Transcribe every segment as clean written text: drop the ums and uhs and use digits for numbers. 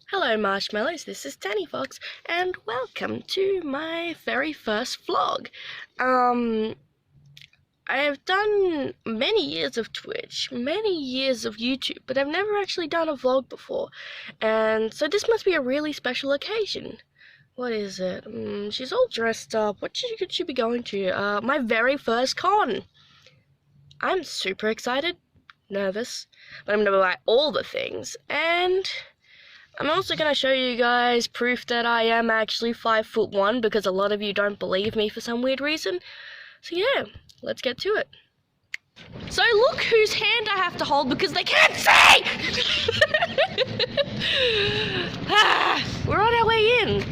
Hello Marshmallows, this is Danny Fox, and welcome to my very first vlog. I have done many years of Twitch, many years of YouTube, but I've never actually done a vlog before, and so this must be a really special occasion. What is it? She's all dressed up. What could she be going to? My very first con. I'm super excited, nervous, but I'm gonna buy all the things, and I'm also going to show you guys proof that I am actually 5'1", because a lot of you don't believe me for some weird reason. So yeah, let's get to it. So look whose hand I have to hold because they can't see! We're on our way in.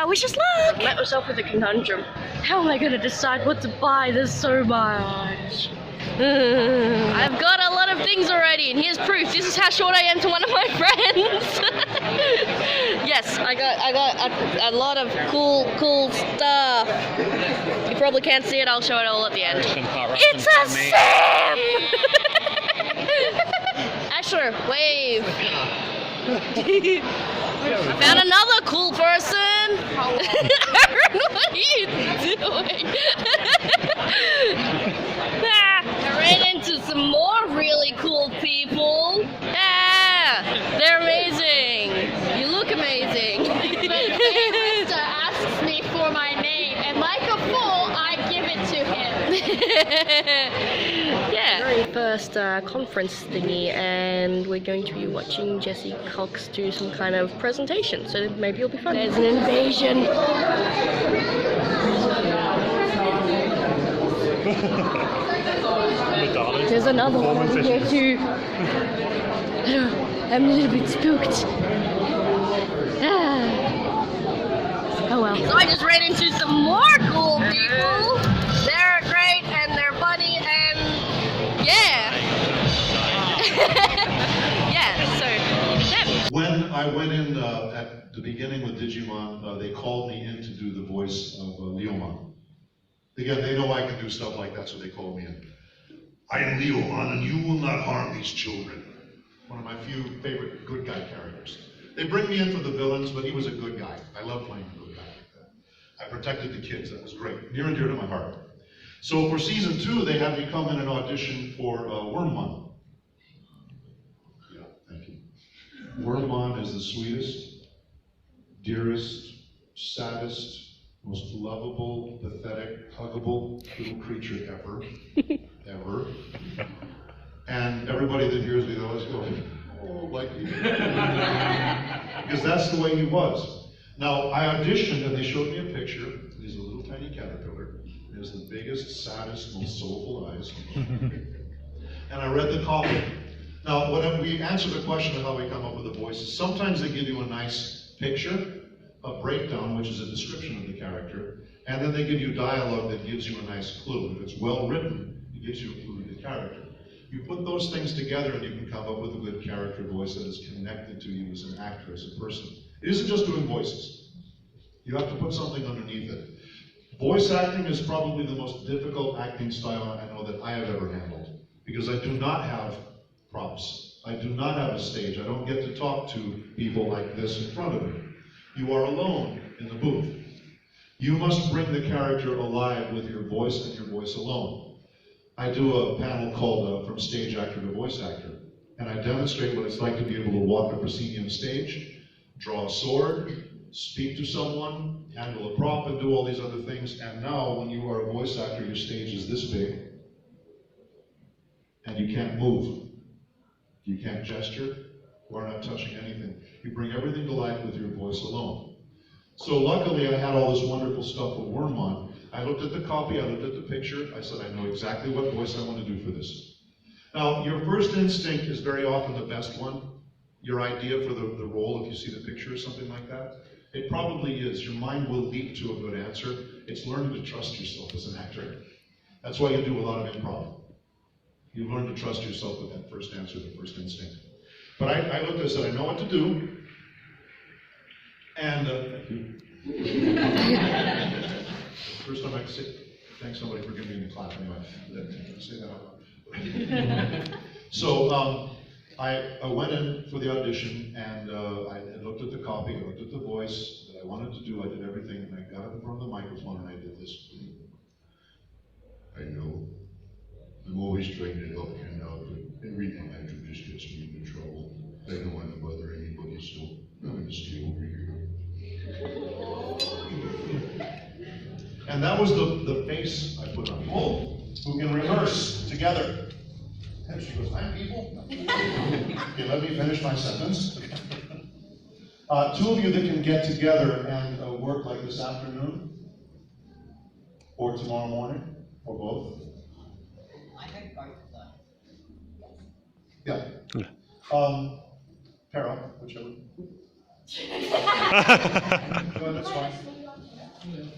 Wish us luck! I met myself with a conundrum. How am I going to decide what to buy? There's so much. I've got a lot of things already, and here's proof. This is how short I am to one of my friends. Yes, I got a lot of cool stuff. You probably can't see it. I'll show it all at the end. It's a Sam! Asher, wave. I found another cool person. Aaron, what are you doing? I ran into some more really cool people. They're amazing. You look amazing. But asks me for my name, and like a fool, I give it to him. Yeah. Very first conference thingy, and we're going to be watching Jesse Cox do some kind of presentation, so maybe it'll be fun. There's an invasion. There's another one over here too. I'm a little bit spooked. Oh well. So I just ran into some more cool people. They're great and they're funny and yeah. Yeah, so them. When I went in at the beginning with Digimon, they called me in to do the voice of Leomon. Again, they know I can do stuff like that, so they called me in. I am Leomon, and you will not harm these children. One of my few favorite good guy characters. They bring me in for the villains, but he was a good guy. I love playing a good guy like that. I protected the kids, that was great. Near and dear to my heart. So for season 2, they had me come in and audition for Wormmon. Yeah, thank you. Wormmon is the sweetest, dearest, saddest, most lovable, pathetic, huggable little creature ever. Ever. And everybody that hears me always go, oh, like me. Because that's the way he was. Now, I auditioned and they showed me a picture. He's a little tiny caterpillar. He has the biggest, saddest, most soulful eyes. And I read the copy. Now, when we answer the question of how we come up with the voices, sometimes they give you a nice picture, a breakdown, which is a description of the character, and then they give you dialogue that gives you a nice clue. If it's well written, it gives you a clue to the character. You put those things together and you can come up with a good character voice that is connected to you as an actor, as a person. It isn't just doing voices. You have to put something underneath it. Voice acting is probably the most difficult acting style I know that I have ever handled, because I do not have props. I do not have a stage. I don't get to talk to people like this in front of me. You are alone in the booth. You must bring the character alive with your voice and your voice alone. I do a panel called From Stage Actor to Voice Actor, and I demonstrate what it's like to be able to walk a proscenium stage, draw a sword, speak to someone, handle a prop, and do all these other things. And now, when you are a voice actor, your stage is this big, and you can't move. You can't gesture, you are not touching anything. You bring everything to life with your voice alone. So luckily, I had all this wonderful stuff with Wormmon. I looked at the copy, I looked at the picture, I said, I know exactly what voice I want to do for this. Now, your first instinct is very often the best one. Your idea for the role, if you see the picture or something like that. It probably is. Your mind will leap to a good answer. It's learning to trust yourself as an actor. That's why you do a lot of improv. You learn to trust yourself with that first answer, the first instinct. But I looked and I said, I know what to do. And first time I could say, thanks somebody for giving me the clap anyway. Say that out loud. So I went in for the audition and I looked at the voice that I wanted to do. I did everything, and I got up in front of the microphone and I did this. I know I'm always trying to help you now, but everything I do just gets me into trouble. I don't want to bother anybody, so I'm going to stay over here. And that was the face I put on. Oh, who can rehearse together? And she goes, I'm people? Okay, let me finish my sentence. Two of you that can get together and work like this afternoon, or tomorrow morning, or both. I think both of them. Yeah. Para, whichever. Go ahead, that's fine.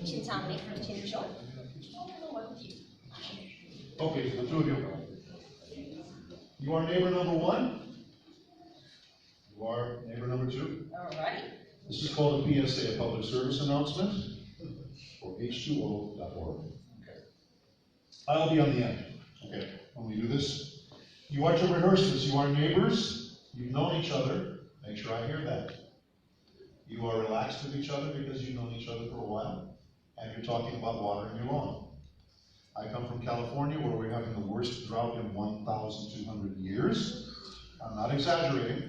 Chintamani from Chinchon. Okay, so the two of you. You are neighbor number one. You are neighbor number two. Alrighty. This is called a PSA, a public service announcement, for H2O.org. Okay. I'll be on the end. Okay, when we do this, you are to rehearse this. You are neighbors. You've known each other. Make sure I hear that. You are relaxed with each other because you've known each other for a while, and you're talking about watering your lawn. I come from California, where we're having the worst drought in 1,200 years. I'm not exaggerating.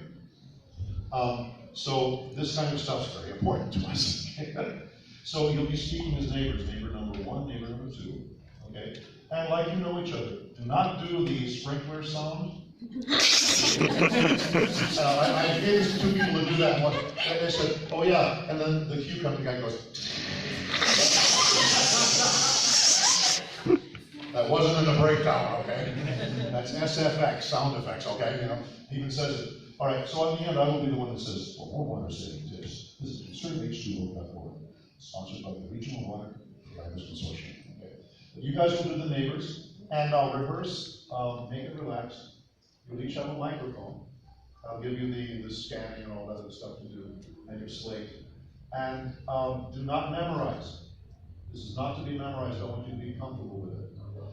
So this kind of stuff's very important to us. So you'll be speaking as neighbors, neighbor number one, neighbor number two, okay? And like you know each other. Do not do the sprinkler sound. I gave two people to do that one, and they said, oh yeah, and then the cucumber guy goes. That wasn't in the breakdown, okay? That's SFX, sound effects, okay? You know, he even says it. All right, so in the end, I will be the one that says, well, more water saving tips. This is concerned H2O.org, sponsored by the Regional Water Providers Consortium. Okay. But you guys will do the neighbors, and I'll rehearse, make it relaxed. You'll each have a microphone. I'll give you the scanning and all that other stuff to do, and your slate. And do not memorize. This is not to be memorized. I want you to be comfortable with it.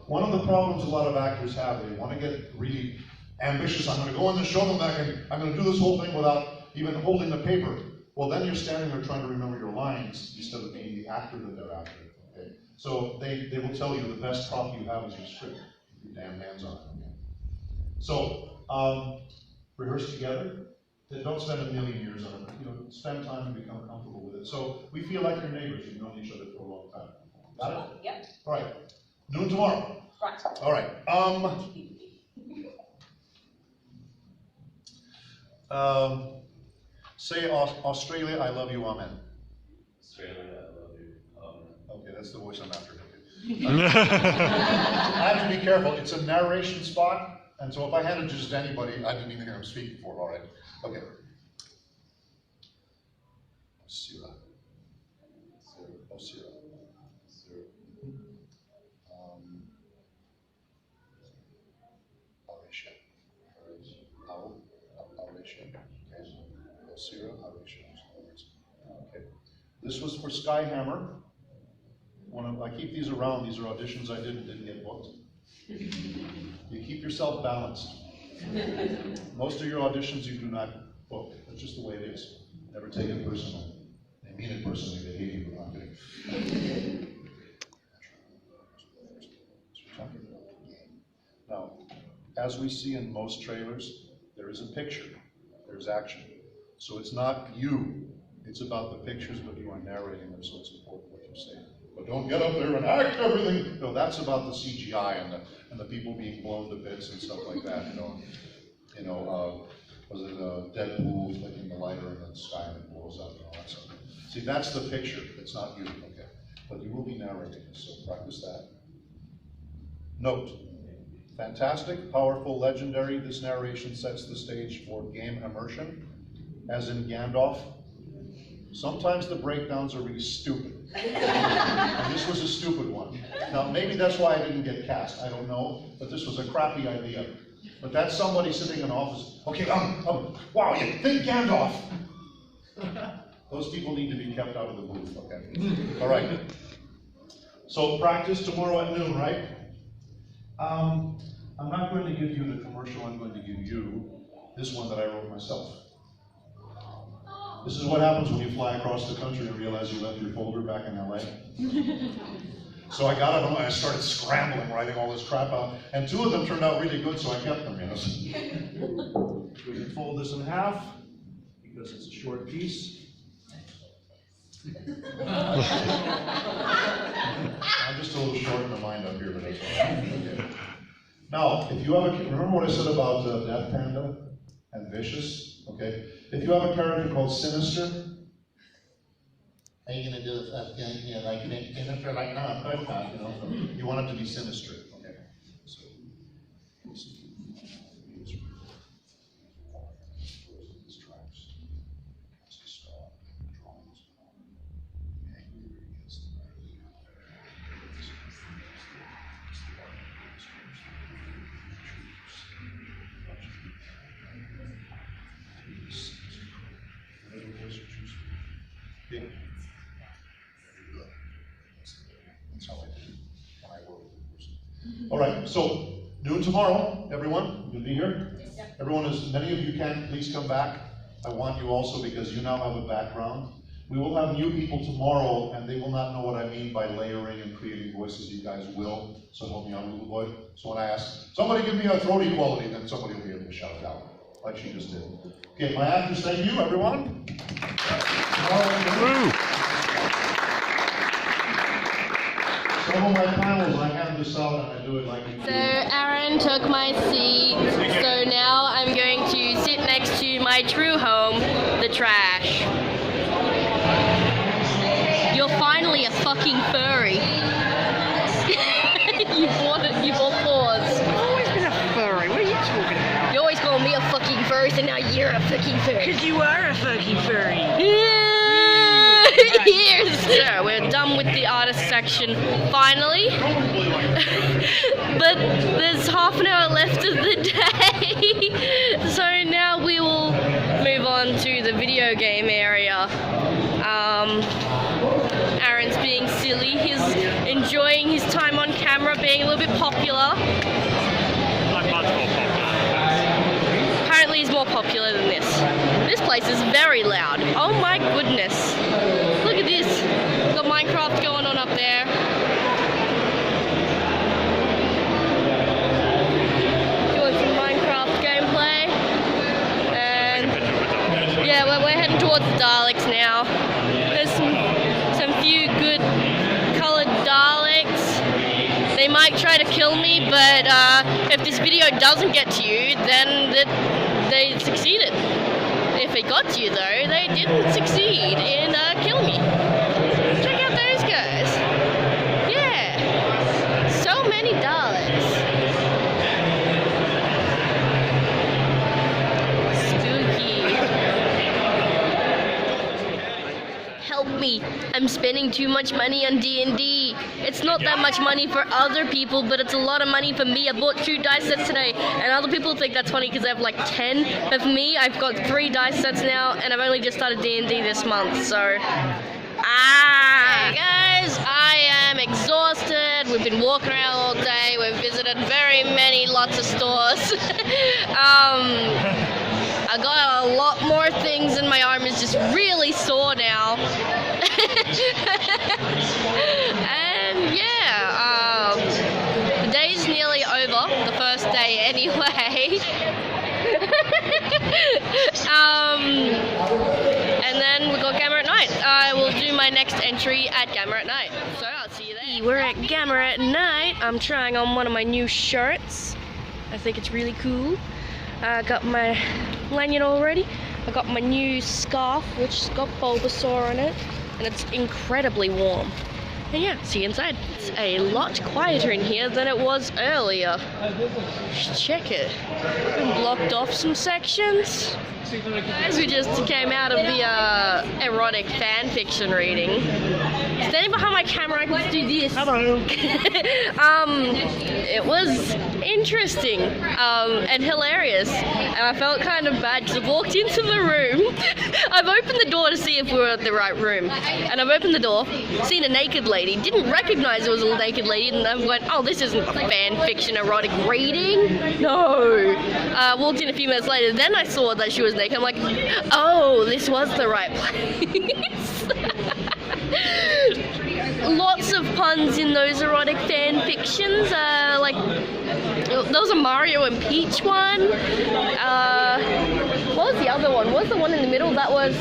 One of the problems a lot of actors have, they want to get really ambitious. I'm going to go in and show them that I'm going to do this whole thing without even holding the paper. Well, then you're standing there trying to remember your lines instead of being the actor that they're after. Okay? So they will tell you the best prop you have is your script. Keep your damn hands on it. Okay? So rehearse together. Don't spend a million years on it. You know, spend time and become comfortable with it. So we feel like you're neighbors. You've known each other for a long time. Got it? Yep. All right. Noon tomorrow. Right. All right. Say Australia, I love you, amen. Australia, I love you. Okay, that's the voice I'm after. I have to be careful. It's a narration spot, and so if I handed it to just anybody, I didn't even hear him speak before. All right. Okay. Sira. Sira. Okay. This was for Skyhammer. I keep these around. These are auditions I did and didn't get booked. You keep yourself balanced. Most of your auditions you do not book. That's just the way it is. Never take it personally. They mean it personally. They hate you, but I'm kidding. Now, as we see in most trailers, there is a picture. There's action. So it's not you. It's about the pictures, but you are narrating them, so it's important what you say. But don't get up there and act everything. No, that's about the CGI and the people being blown to bits and stuff like that. Was it Deadpool flicking the lighter in the sky and it blows up and all that stuff. See, that's the picture. It's not you. Okay, but you will be narrating, so practice that. Note. Fantastic, powerful, legendary. This narration sets the stage for game immersion, as in Gandalf. Sometimes the breakdowns are really stupid. And this was a stupid one. Now, maybe that's why I didn't get cast. I don't know, but this was a crappy idea. But that's somebody sitting in an office. Okay, wow, you think Gandalf. Those people need to be kept out of the booth, okay? All right. So practice tomorrow at noon, right? I'm not going to give you the commercial, I'm going to give you this one that I wrote myself. This is what happens when you fly across the country and realize you left your folder back in LA. So I got it home and I started scrambling, writing all this crap out. And 2 of them turned out really good, so I kept them, you know. We can fold this in half because it's a short piece. I'm just a little short in the mind up here, but that's all right. Okay. Now, if you have a, remember what I said about Death Panda and Vicious? Okay. If you have a character called Sinister, how are you gonna do this? Like Sinister, like no, of course not. You know, you want it to be sinister. Okay. So. Yeah. That's how I do it when I work with a person. All right, so noon tomorrow, everyone, you'll be here. Everyone, as many of you can, please come back. I want you also because you now have a background. We will have new people tomorrow, and they will not know what I mean by layering and creating voices. You guys will, so help me out, little boy. So when I ask, somebody give me a throat equality, then somebody will be able to shout it out, like she just did. Okay, my actors, thank you, everyone. Some of my panels, I hand this out and I do it like you do. So Aaron took my seat, so now I'm going to sit next to my true home, the trash. You're finally a fucking furry. you bought paws. I've always been a furry. What are you talking about? You always call me a fucking furry, so now you're a fucking furry. Because you are a fucking furry. Years. So we're done with the artist section finally. But there's half an hour left of the day. So now we will move on to the video game area. Aaron's being silly. He's enjoying his time on camera, being a little bit popular. I'm much more popular. Apparently he's more popular than this. This place is very loud. Oh my goodness. Look at this. Got Minecraft going on up there. Doing some Minecraft gameplay. And yeah, we're heading towards the Daleks now. There's some few good colored Daleks. They might try to kill me, but if this video doesn't get to you, then they succeeded. If it got to you though, they didn't succeed in killing me. Check out those guys. Yeah. So many Daleks. Spooky. Help me. I'm spending too much money on D&D. It's not that much money for other people, but it's a lot of money for me. I bought 2 dice sets today, and other people think that's funny because they have like 10. But for me, I've got 3 dice sets now, and I've only just started D&D this month, so... Hey guys, I am exhausted. We've been walking around all day. We've visited lots of stores. I got a lot more things, and my arm is just really sore now. And yeah, the day's nearly over, the first day anyway. And then we got Gamma at night. I will do my next entry at Gamma at night. So I'll see you there. We're at Gamma at night. I'm trying on one of my new shirts. I think it's really cool. I got my lanyard already. I got my new scarf, which has got Bulbasaur on it, and it's incredibly warm. And yeah, see you inside. It's a lot quieter in here than it was earlier. Check it. Been blocked off some sections. As we just came out of the erotic fan fiction reading. Standing behind my camera, I can do this. Hello. It was interesting and hilarious, and I felt kind of bad because I walked into the room. I've opened the door to see if we were at the right room, and I've opened the door, seen a naked lady. lady, didn't recognize it was a naked lady, and I went, oh, this isn't a fan fiction erotic reading. No. Walked in a few minutes later, then I saw that she was naked. I'm like, oh, this was the right place. Lots of puns in those erotic fan fictions. Like, there was a Mario and Peach one. What was the other one? What was the one in the middle? That was.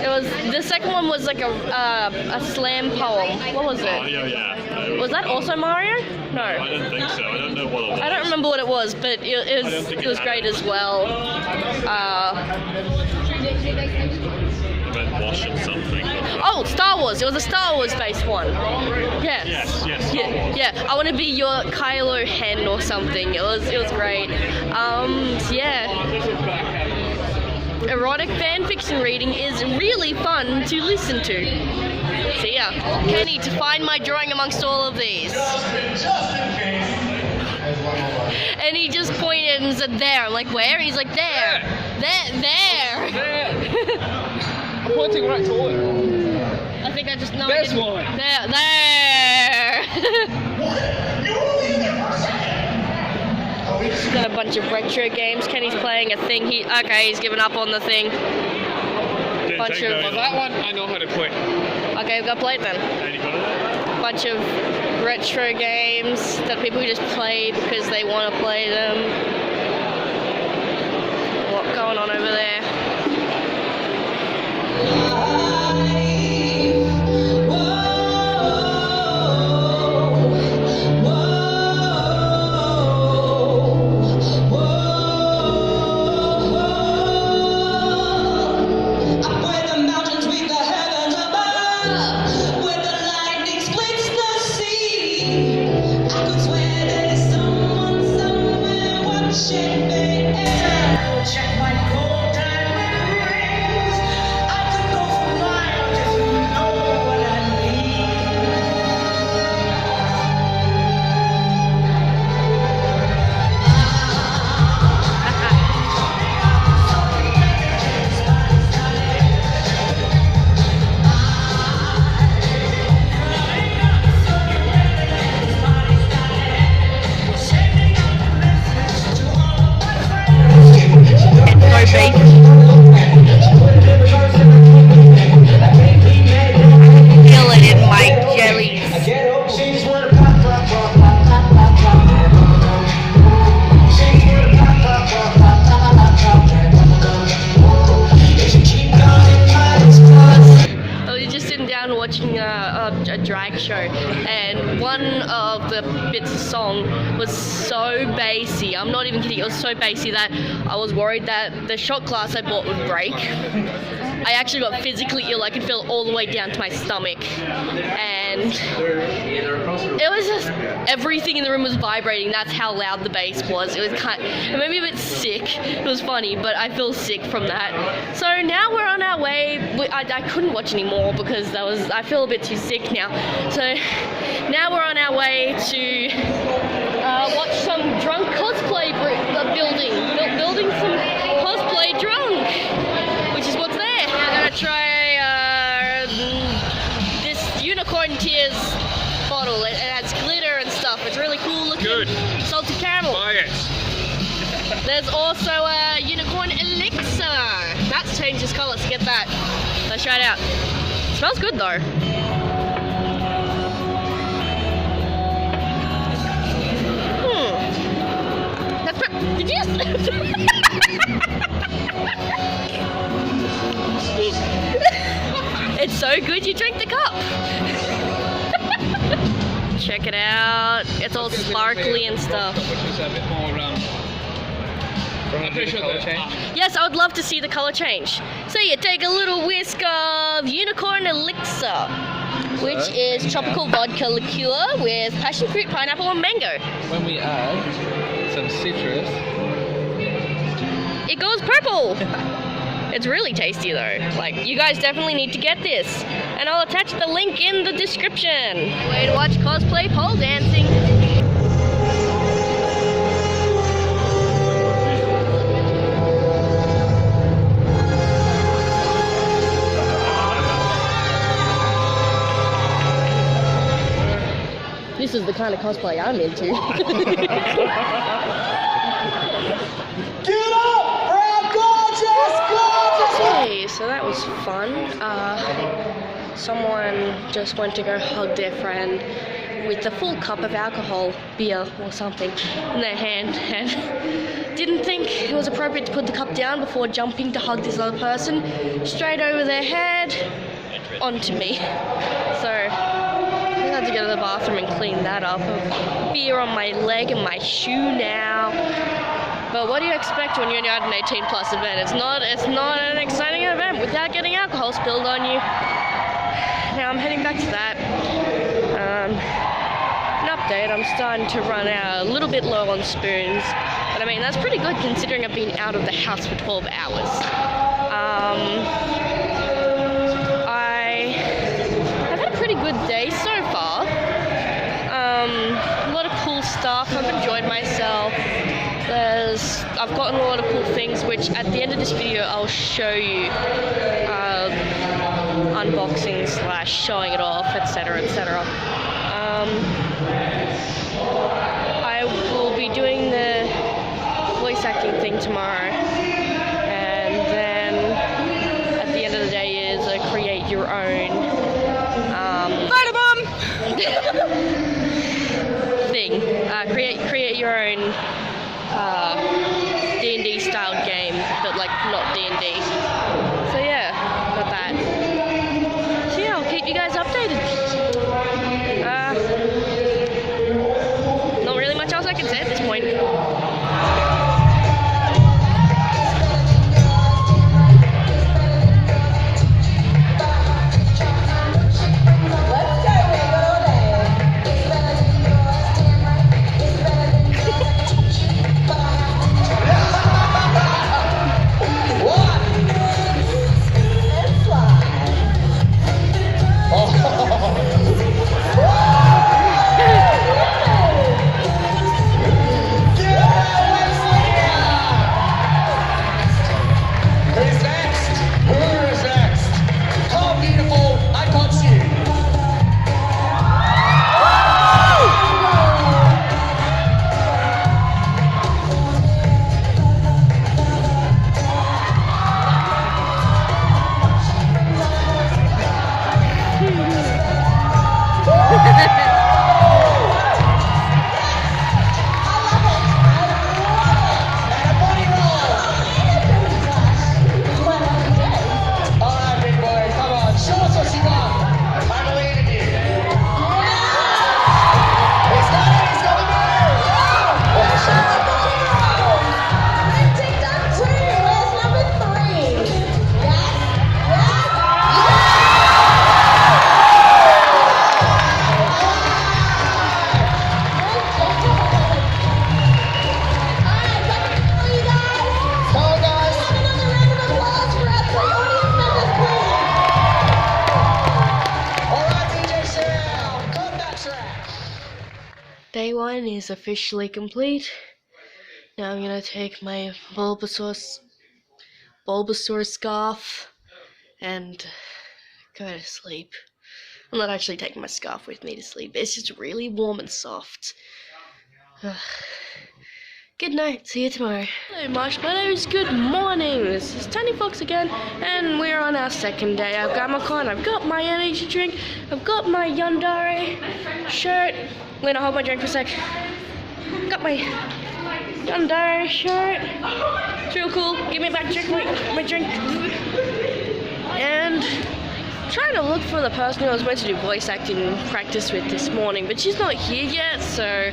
It was the second one was like a slam poem. What was it? Oh, yeah. Was that also Mario? No. I don't think so. I don't know what it was. I don't remember what it was, but it was great as well. Red Wash and something. Oh, Star Wars! It was a Star Wars based one. Yes. Yes, Star Wars. Yeah. I want to be your Kylo Hen or something. It was great. Yeah. Erotic fan fiction reading is really fun to listen to. See ya. Kenny, to find my drawing amongst all of these. And he just pointed and said there. I'm like, where? And he's like, there. There. I'm pointing right toward it. I think I just know. There's one. There. He's got a bunch of retro games. Kenny's playing a thing. He's given up on the thing. Bunch of. Well, that one I know how to play. Okay, we've got to play it then. And you got it? Bunch of retro games that people just play because they want to play them. What's going on over there? Feel it in my jellies. I was just sitting down watching a drag show, and one of the bits of song was so bassy. I'm not even kidding. It was so bassy that I was worried that the shot glass I bought would break. I actually got physically ill. I could feel it all the way down to my stomach, and it was just everything in the room was vibrating. That's how loud the bass was. It was it made me a bit sick. It was funny, but I feel sick from that. So now we're on our way. I couldn't watch anymore because I feel a bit too sick now. So now we're on our way to watch some drunk cosplay building some cosplay drunk, which is what's there. I'm gonna try this unicorn tears bottle. It has glitter and stuff. It's really cool looking. Good. Salted caramel. Buy it. There's also a unicorn elixir. That's changed its colour, so get that. Let's try it out. It smells good though. Did you just... It's so good you drink the cup. Check it out. It's all sparkly and stuff. Yes, I would love to see the colour change. So you take a little whisk of unicorn elixir, which is tropical vodka liqueur with passion fruit, pineapple and mango. When we add some citrus, it goes purple. It's really tasty though. Like, you guys definitely need to get this. And I'll attach the link in the description. Way to watch cosplay pole dancing. this is the kind of cosplay I'm into. Get up for our gorgeous, gorgeous. Okay, so that was fun. Someone just went to go hug their friend with a full cup of alcohol, beer or something, in their hand, and didn't think it was appropriate to put the cup down before jumping to hug this other person straight over their head onto me. So I had to go to the bathroom and clean that up. Beer on my leg and my shoe now. But what do you expect when you're at an 18 plus event? It's not an exciting event without getting alcohol spilled on you. Now I'm heading back to that. An update, I'm starting to run out a little bit low on spoons. But I mean, that's pretty good considering I've been out of the house for 12 hours. I've had a pretty good day so far. A lot of cool stuff. I've enjoyed myself. I've gotten a lot of cool things, which at the end of this video I'll show you. Unboxing / showing it off, etc, etc. I will be doing the voice acting thing tomorrow, and then at the end of the day is create your own thing. Create your own D&D styled game, but like not D&D. So yeah, got that. So yeah, I'll keep you guys updated. Not really much else I can say at this point. Day 1 is officially complete. Now I'm gonna take my Bulbasaur scarf and go to sleep. I'm not actually taking my scarf with me to sleep. It's just really warm and soft. Good night. See you tomorrow. Hello, marshmallows. Good morning. This is Tiny Fox again, and we're on our second day of GammaCon. I've got my energy drink. I've got my Yandere shirt. I'm gonna hold my drink for a sec. Got my Yandere shirt. It's real cool. Give me back my drink. And trying to look for the person who I was meant to do voice acting practice with this morning, but she's not here yet, so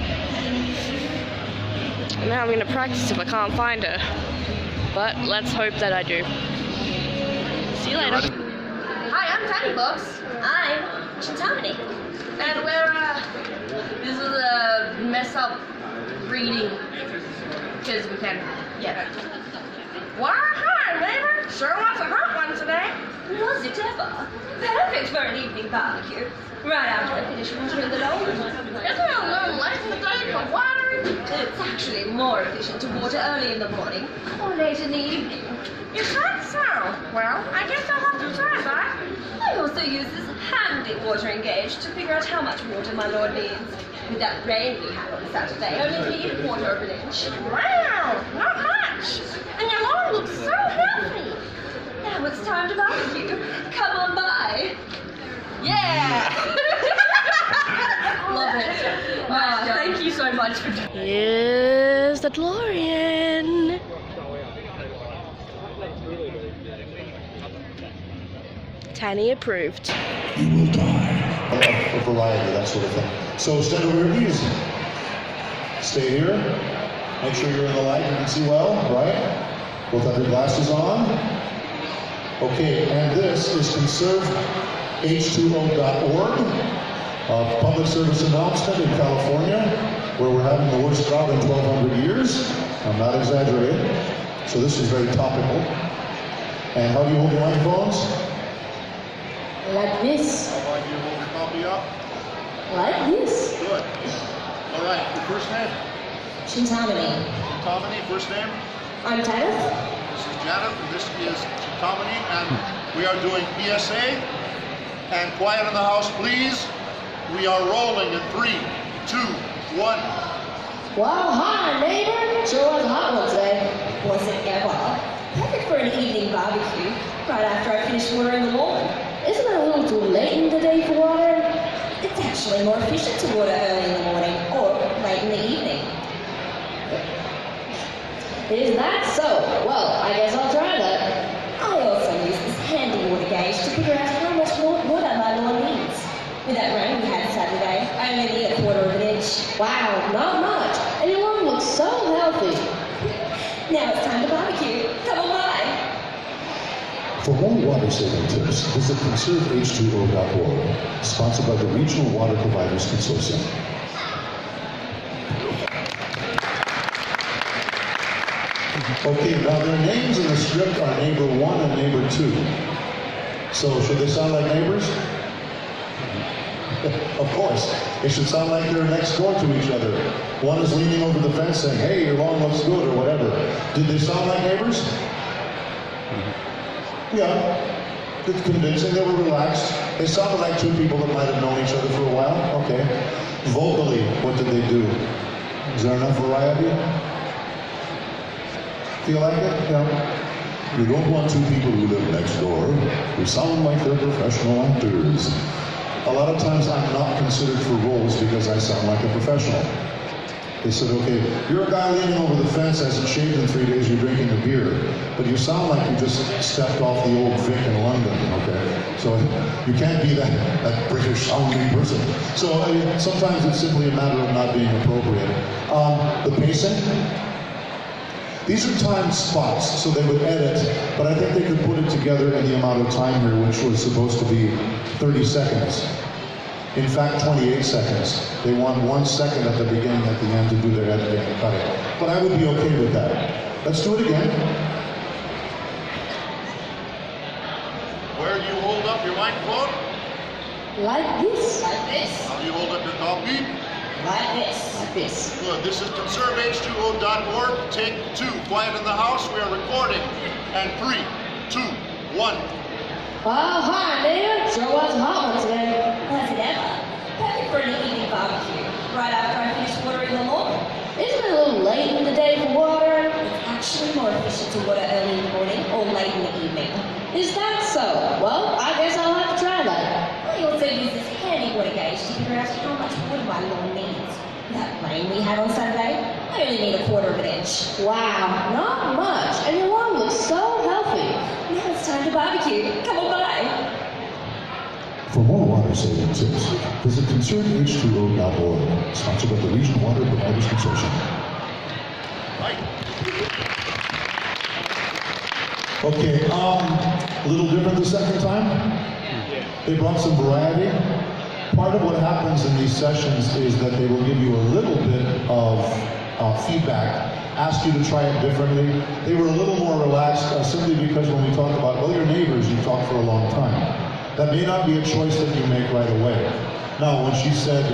now I'm going to practice if I can't find her. But let's hope that I do. See you later. Hi, I'm Tiny Fox. I'm Chitani. And we're, this is a mess up reading, because we can, yeah. Why, hi, neighbor. Sure wants a hot one today. Was it ever? Perfect for an evening barbecue. Right after I finish watering the lawn. Isn't it a little late in the day for watering? It's actually more efficient to water early in the morning or late in the evening. You said so. Well, I guess I'll have to try that. I also use this hand public watering gauge to figure out how much water my lord needs. With that rain we had on Saturday, I only need a quarter of an inch. Wow, not much. And your lawn looks so healthy. Now it's time to barbecue. Come on by. Yeah. Love it. Thank you so much for doing it. Here's the DeLorean. Tanny approved. You will die. A variety, that sort of thing. So stand over here, please. Stay here. Make sure you're in the light. You can see well, right? Both have your glasses on. Okay, and this is conserveh2o.org, a public service announcement in California, where we're having the worst drought in 1,200 years. I'm not exaggerating. So this is very topical. And how do you hold your microphones? Like this. How about you hold your copy up? Like this. Good. All right, your first name? Chintamani. Tomini, first name? I'm Tanith. This is Janet, and this is Tomini, and we are doing PSA. And quiet in the house, please. We are rolling in 3, 2, 1. Well, hi, neighbor. Sure was a hot one today. Was it ever? Perfect for an evening barbecue, right after I finish watering the lawn. Isn't it a little too late in the day for water? It's actually more efficient to water early in the morning or late in the evening. Is that so? Well, I guess I'll try that. I also use this handy water gauge to figure out how much water my lawn needs. With that rain we had Saturday, I only need a quarter of an inch. Wow, not much. And your lawn looks so healthy. Now it's time to barbecue. Come on by. For more water saving tips, visit conserveh2o.org, sponsored by the Regional Water Providers Consortium. Okay, now their names in the script are Neighbor 1 and Neighbor 2. So should they sound like neighbors? Of course. It should sound like they're next door to each other. One is leaning over the fence saying, hey, your lawn looks good, or whatever. Did they sound like neighbors? Yeah. It's convincing. They were relaxed. They sounded like two people that might have known each other for a while. Okay. Vocally, what did they do? Is there enough variety? Feel like it? Yeah. You don't want two people who live next door who sound like they're professional actors. A lot of times I'm not considered for roles because I sound like a professional. They said, okay, you're a guy leaning over the fence, hasn't shaved in 3 days, you're drinking a beer, but you sound like you just stepped off the old Vic in London, okay? So you can't be that British sounding person. So sometimes it's simply a matter of not being appropriate. The pacing. These are timed spots, so they would edit, but I think they could put it together in the amount of time here, which was supposed to be 30 seconds. In fact, 28 seconds. They want 1 second at the beginning, at the end to do their editing and cutting. But I would be okay with that. Let's do it again. Where do you hold up your microphone? Like this. Like this. How do you hold up your copy? Like this. Like this. Good. This is conserveh2o.org. Take 2. Quiet in the house. We are recording. And 3, 2, 1. Well, hi, neighbor. Sure was a hot one today. Was it ever? Perfect for an evening barbecue, right after I finish watering the lawn. Isn't it a little late in the day for water? It's actually more efficient to water early in the morning or late in the evening. Is that so? Well, I guess I'll have to try that. I also use this handy water gauge to figure out how much water my lawn needs. That rain we had on Saturday, I only need a quarter of an inch. Wow, not much. And your lawn looks so healthy. Now it's time to barbecue. Come on by. For more water saving tips, visit conserveh2o.org, sponsored by the Regional Water Providers Consortium. Right. Okay, a little different the second time. They brought some variety. Part of what happens in these sessions is that they will give you a little bit of feedback, ask you to try it differently. They were a little more relaxed simply because when we talk about, well, your neighbors, you talk for a long time. That may not be a choice that you make right away. Now, when she said,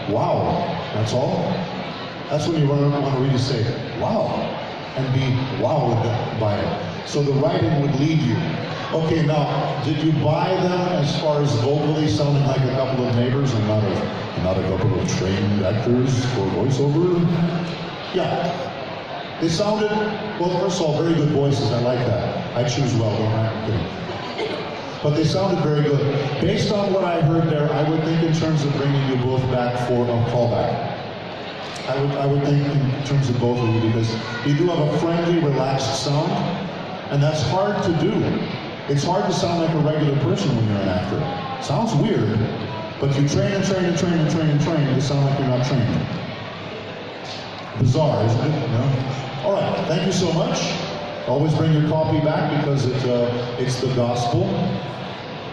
wow, that's all, that's when you want to really say, wow, and be wowed by it. So the writing would lead you. Okay, now, did you buy them as far as vocally sounding like a couple of neighbors and not a couple of trained actors for voiceover? Yeah. They sounded, well, first of all, very good voices. I like that. I choose well, don't I? I'm kidding. But they sounded very good. Based on what I heard there, I would think in terms of bringing you both back for a callback. I would think in terms of both of you, because you do have a friendly, relaxed sound, and that's hard to do. It's hard to sound like a regular person when you're an actor. Sounds weird, but you train and train and train and train and train to sound like you're not trained. Bizarre, isn't it? No? All right, thank you so much. Always bring your copy back because it's the gospel.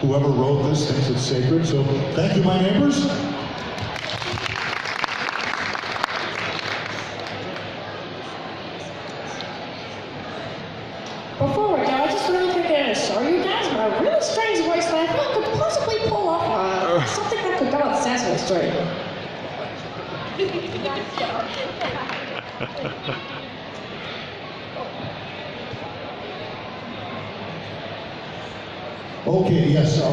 Whoever wrote this thinks it's sacred, so thank you, my neighbors. Before we go, I just really think I'm going to show you guys my really strange voice that I thought could possibly pull off something that could go on Sesame Street. Okay, yes. So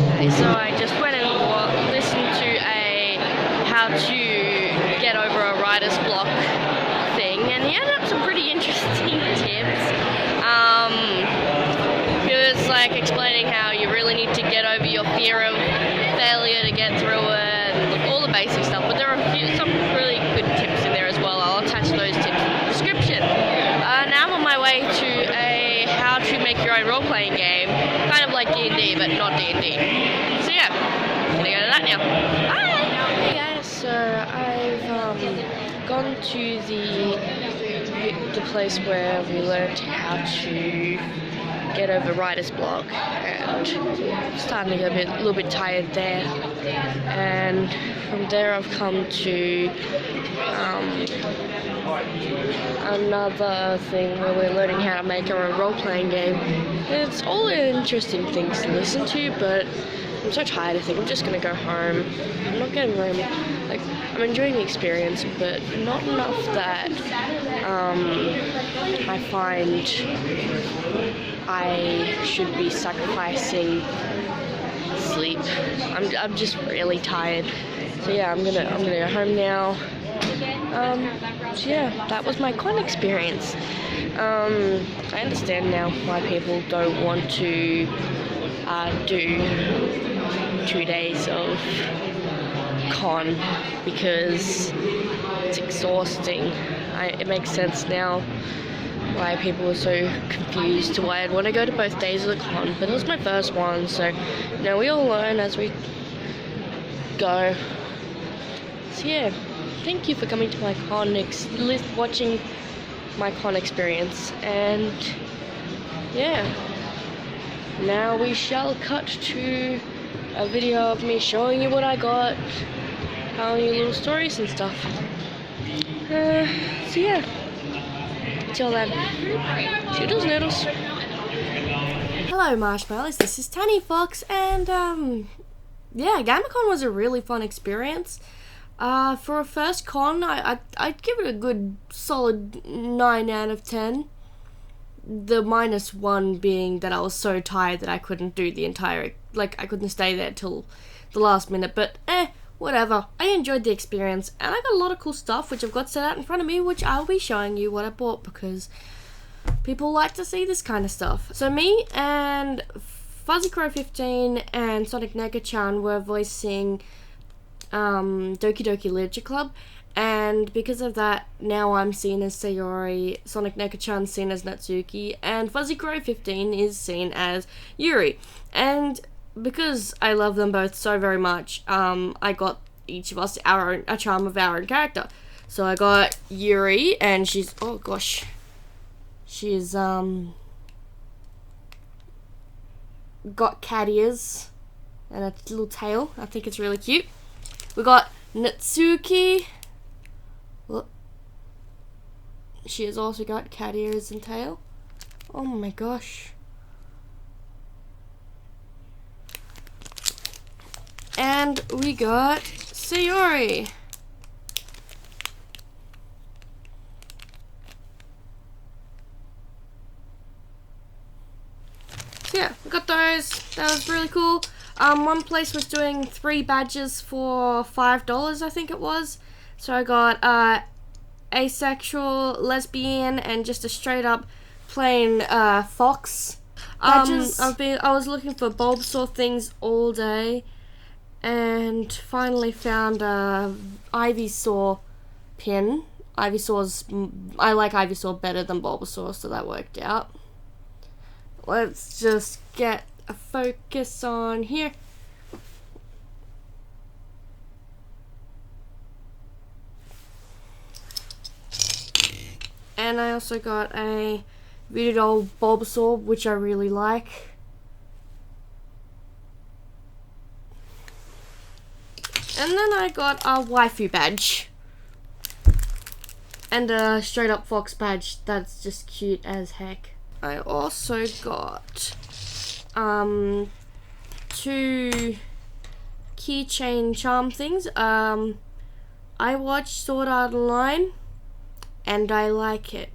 I just went and listened to a how to get over a writer's block thing, and he had up some pretty interesting tips. He was like explaining how you really need to get over your fear of failure to get through it, and all the basic stuff. But there are some really good tips in there as well. I'll attach those tips in the description. Now I'm on my way to a how to make your own role-playing game, kind of like D&D, but not D&D. So yeah, gonna go to that now. Bye! Hey guys, so I've gone to the place where we learned how to get over writer's block, and starting to get a little bit tired there. And from there I've come to another thing where we're learning how to make our own role-playing game. It's all interesting things to listen to, but I'm so tired. I think I'm just gonna go home. I'm not getting home. Like, I'm enjoying the experience, but not enough that I find I should be sacrificing sleep. I'm just really tired. So yeah, I'm gonna go home now. So yeah, that was my con experience. I understand now why people don't want to do 2 days of con, because it's exhausting. It makes sense now why people were so confused to why I'd want to go to both days of the con, but it was my first one, so you know, we all learn as we go. So yeah, thank you for coming to my con, watching my con experience, and yeah, now we shall cut to a video of me showing you what I got, telling you little stories and stuff. So yeah, till then, toodles noodles. Hello Marshmallows, this is Tanny Fox, and yeah, GammaCon was a really fun experience. For a first con, I'd give it a good solid 9 out of 10. The -1 being that I was so tired that I couldn't do the entire, I couldn't stay there till the last minute, but whatever. I enjoyed the experience, and I got a lot of cool stuff which I've got set out in front of me, which I'll be showing you what I bought, because people like to see this kind of stuff. So me and Fuzzy Crow 15 and Sonic Nega-chan were voicing Doki Doki Literature Club, and because of that, now I'm seen as Sayori, Sonic Nega-chan seen as Natsuki, and Fuzzy Crow 15 is seen as Yuri. And because I love them both so very much, I got each of us a charm of our own character. So I got Yuri, and she's, oh gosh, she's got cat ears and a little tail. I think it's really cute. We got Natsuki. Well, she has also got cat ears and tail. Oh my gosh. And we got Sayori. So yeah, we got those. That was really cool. One place was doing 3 badges for $5, I think it was. So I got asexual, lesbian, and just a straight up plain fox badges. I was looking for Bulbasaur things all day, and finally found a Ivysaur pin. I like Ivysaur better than Bulbasaur, so that worked out. Let's just get a focus on here. And I also got a Voodoo Doll Bulbasaur, which I really like. And then I got a waifu badge. And a straight up fox badge that's just cute as heck. I also got 2 keychain charm things. I watched Sword Art Online and I like it.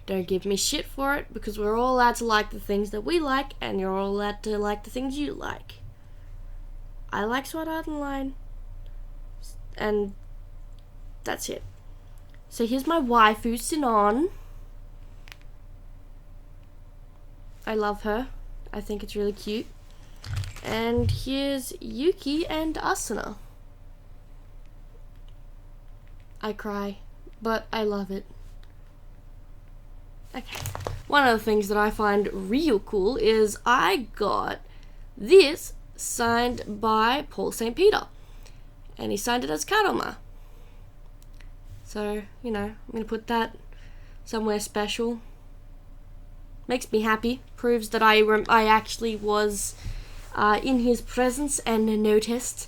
Don't give me shit for it, because we're all allowed to like the things that we like, and you're all allowed to like the things you like. I like Sword Art Online, and that's it. So here's my waifu, Sinon. I love her. I think it's really cute. And here's Yuki and Asuna. I cry, but I love it. Okay. One of the things that I find real cool is I got this signed by Paul St. Peter. And he signed it as Karoma. So, you know, I'm going to put that somewhere special. Makes me happy. Proves that I actually was in his presence and noticed.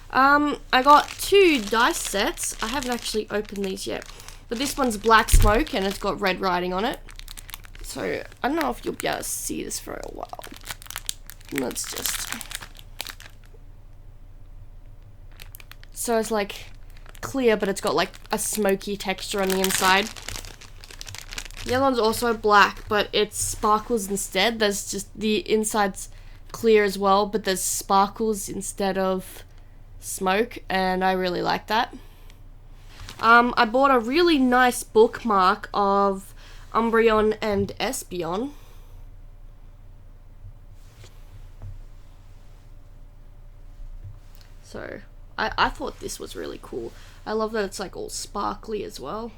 I got 2 dice sets. I haven't actually opened these yet. But this one's Black Smoke and it's got red writing on it. So, I don't know if you'll be able to see this for a while. Let's just... So it's like clear, but it's got like a smoky texture on the inside. The other one's also black, but it sparkles instead. There's just, the inside's clear as well, but there's sparkles instead of smoke, and I really like that. I bought a really nice bookmark of Umbreon and Espeon. So, I thought this was really cool. I love that it's like all sparkly as well.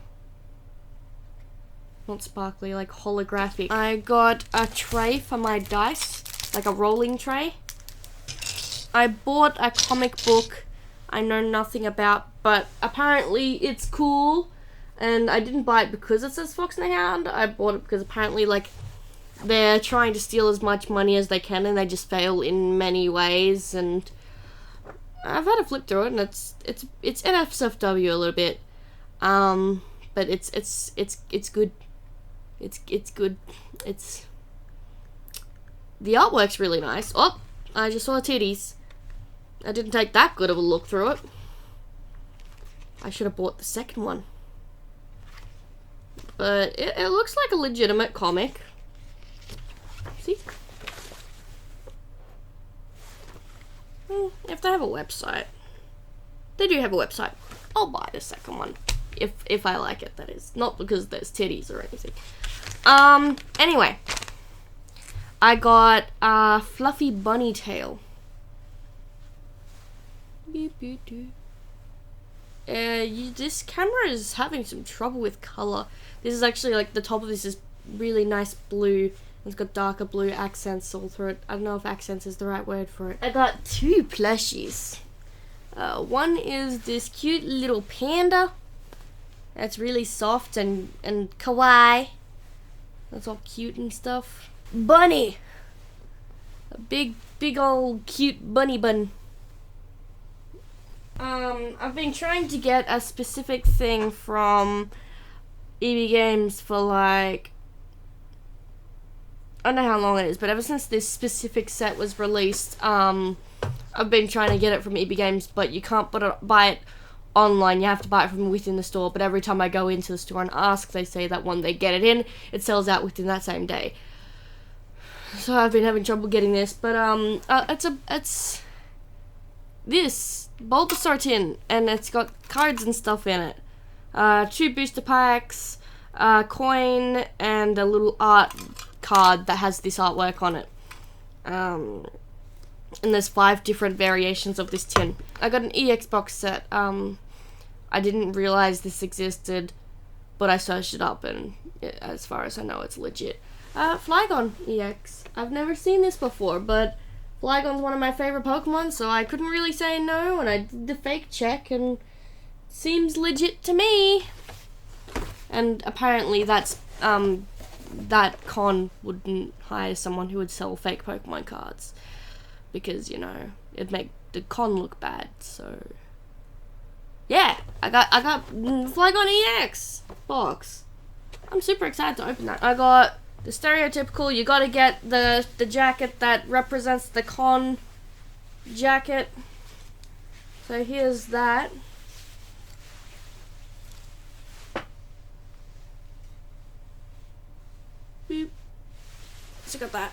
Not sparkly, like holographic. I got a tray for my dice, like a rolling tray. I bought a comic book I know nothing about, but apparently it's cool. And I didn't buy it because it says Fox and the Hound. I bought it because apparently, like, they're trying to steal as much money as they can, and they just fail in many ways. And I've had a flip through it, and it's NSFW a little bit, but it's good. It's good. The artwork's really nice. Oh, I just saw titties. I didn't take that good of a look through it. I should have bought the second one. But it looks like a legitimate comic. See? If they have a website. They do have a website. I'll buy the second one. If I like it, that is. Not because there's titties or anything. Anyway. I got a fluffy bunny tail. This camera is having some trouble with color. This is actually, like, the top of this is really nice blue. It's got darker blue accents all through it. I don't know if accents is the right word for it. I got 2 plushies. One is this cute little panda. That's really soft and kawaii. That's all cute and stuff. Bunny. A big old cute bunny bun. I've been trying to get a specific thing from EB Games for, like, I don't know how long it is, but ever since this specific set was released, I've been trying to get it from EB Games, but you can't buy it online. You have to buy it from within the store, but every time I go into the store and ask, they say that when they get it in, it sells out within that same day. so I've been having trouble getting this. But it's this Bulbasaur tin, and it's got cards and stuff in it. 2 booster packs, a coin, and a little art card that has this artwork on it. And there's 5 different variations of this tin. I got an EX box set. I didn't realize this existed, but I searched it up, and as far as I know, it's legit. Flygon EX. I've never seen this before, but Flygon's one of my favorite Pokemon, so I couldn't really say no, and I did the fake check, and seems legit to me. And apparently that's, that con wouldn't hire someone who would sell fake Pokemon cards, because, you know, it'd make the con look bad, so... Yeah, I got Flygon EX box. I'm super excited to open that. I got the stereotypical, you gotta get the jacket that represents the con jacket. So here's that. Boop. So got that.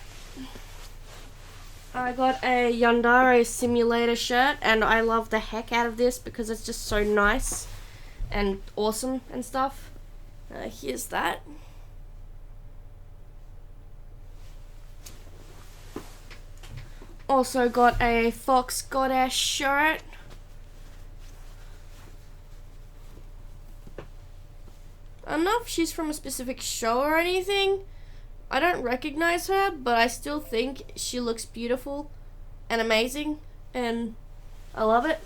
I got a Yandere Simulator shirt, and I love the heck out of this because it's just so nice and awesome and stuff. Here's that. Also got a Fox Goddess shirt. I don't know if she's from a specific show or anything. I don't recognize her, but I still think she looks beautiful and amazing, and I love it.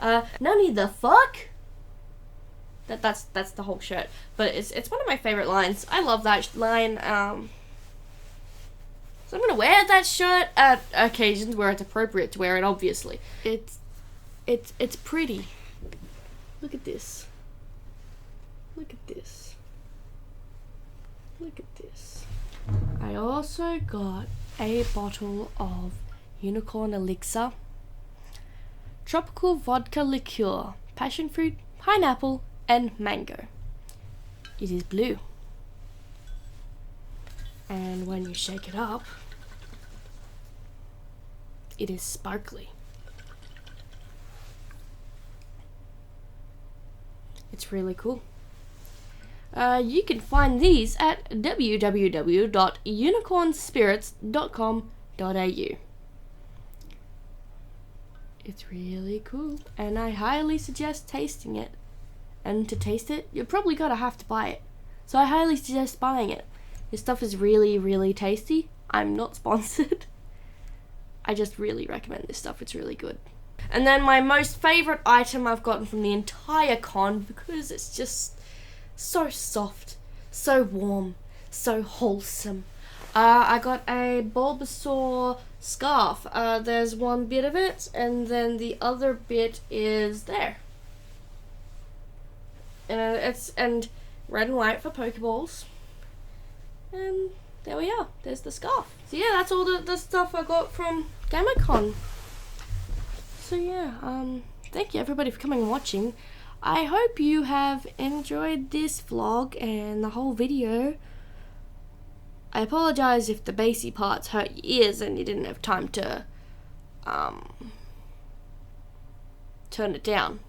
Nani the fuck? That's the whole shirt, but it's one of my favorite lines. I love that line. So I'm gonna wear that shirt at occasions where it's appropriate to wear it. Obviously, it's pretty. Look at this. Look at this. Look at this. I also got a bottle of Unicorn Elixir, tropical vodka liqueur, passion fruit, pineapple, and mango. It is blue. And when you shake it up, it is sparkly. It's really cool. You can find these at www.unicornspirits.com.au. It's really cool, and I highly suggest tasting it. And to taste it, you're probably gonna have to buy it. So I highly suggest buying it. This stuff is really, really tasty. I'm not sponsored. I just really recommend this stuff. It's really good. And then my most favorite item I've gotten from the entire con, because it's just so soft, so warm, so wholesome. I got a Bulbasaur scarf. There's one bit of it, and then the other bit is there. And it's red and white for Pokeballs. And there we are. There's the scarf. So yeah, that's all the stuff I got from GammaCon. So yeah, thank you everybody for coming and watching. I hope you have enjoyed this vlog and the whole video. I apologize if the bassy parts hurt your ears and you didn't have time to turn it down.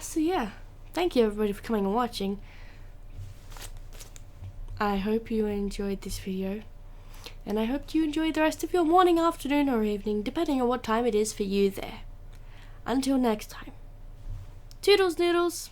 So yeah, thank you everybody for coming and watching. I hope you enjoyed this video, and I hope you enjoyed the rest of your morning, afternoon, or evening, depending on what time it is for you there. Until next time, toodles noodles.